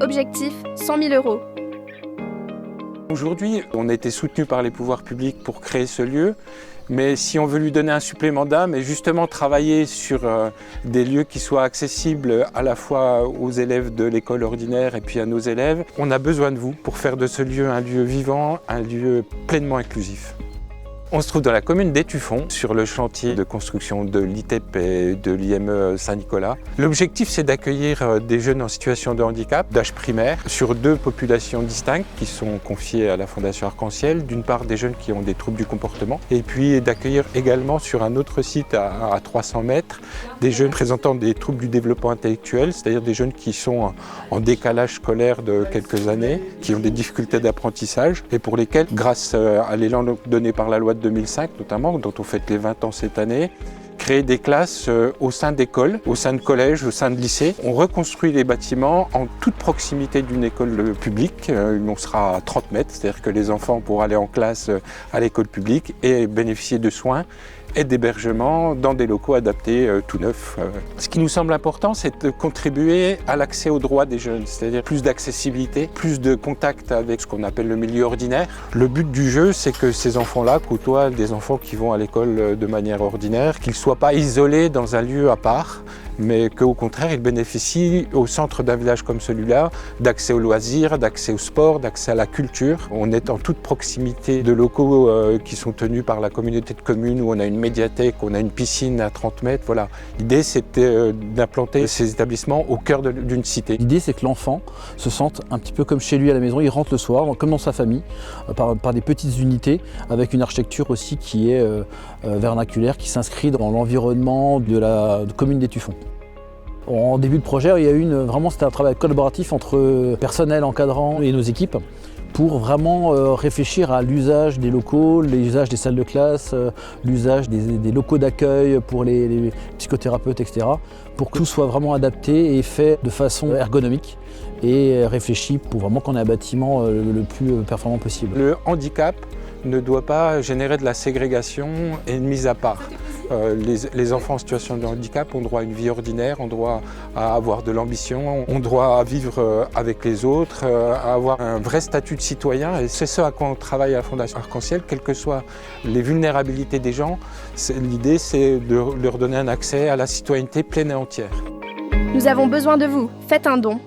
Objectif 100 000 €. Aujourd'hui, on a été soutenu par les pouvoirs publics pour créer ce lieu, mais si on veut lui donner un supplément d'âme et justement travailler sur des lieux qui soient accessibles à la fois aux élèves de l'école ordinaire et puis à nos élèves, on a besoin de vous pour faire de ce lieu un lieu vivant, un lieu pleinement inclusif. On se trouve dans la commune d'Étueffont, sur le chantier de construction de l'ITEP et de l'IME Saint-Nicolas. L'objectif, c'est d'accueillir des jeunes en situation de handicap, d'âge primaire, sur deux populations distinctes qui sont confiées à la Fondation Arc-en-Ciel. D'une part, des jeunes qui ont des troubles du comportement, et puis d'accueillir également sur un autre site à 300 mètres, des jeunes présentant des troubles du développement intellectuel, c'est-à-dire des jeunes qui sont en décalage scolaire de quelques années, qui ont des difficultés d'apprentissage, et pour lesquels, grâce à l'élan donné par la loi de 2005 notamment, dont on fête les 20 ans cette année, créer des classes au sein d'écoles, au sein de collèges, au sein de lycées. On reconstruit les bâtiments en toute proximité d'une école publique. On sera à 30 mètres, c'est-à-dire que les enfants pourront aller en classe à l'école publique et bénéficier de soins et d'hébergement dans des locaux adaptés tout neufs. Ce qui nous semble important, c'est de contribuer à l'accès aux droits des jeunes, c'est-à-dire plus d'accessibilité, plus de contact avec ce qu'on appelle le milieu ordinaire. Le but du jeu, c'est que ces enfants-là côtoient des enfants qui vont à l'école de manière ordinaire, qu'ils ne soient pas isolés dans un lieu à part, mais qu'au contraire, ils bénéficient au centre d'un village comme celui-là d'accès aux loisirs, d'accès au sport, d'accès à la culture. On est en toute proximité de locaux qui sont tenus par la communauté de communes, où on a une médiathèque, on a une piscine à 30 mètres. Voilà. L'idée, c'était d'implanter ces établissements au cœur d'une cité. L'idée, c'est que l'enfant se sente un petit peu comme chez lui à la maison. Il rentre le soir, comme dans sa famille, par des petites unités, avec une architecture aussi qui est vernaculaire, qui s'inscrit dans l'environnement de la commune d'Étueffont. En début de projet, il y a eu c'était un travail collaboratif entre personnel encadrant et nos équipes pour vraiment réfléchir à l'usage des locaux, l'usage des salles de classe, l'usage des locaux d'accueil pour les psychothérapeutes, etc. pour que tout soit vraiment adapté et fait de façon ergonomique et réfléchi pour vraiment qu'on ait un bâtiment le plus performant possible. Le handicap ne doit pas générer de la ségrégation et une mise à part. Les enfants en situation de handicap ont droit à une vie ordinaire, ont droit à avoir de l'ambition, ont droit à vivre avec les autres, à avoir un vrai statut de citoyen. Et c'est ce à quoi on travaille à la Fondation Arc-en-Ciel, quelles que soient les vulnérabilités des gens. L'idée, c'est de leur donner un accès à la citoyenneté pleine et entière. Nous avons besoin de vous. Faites un don.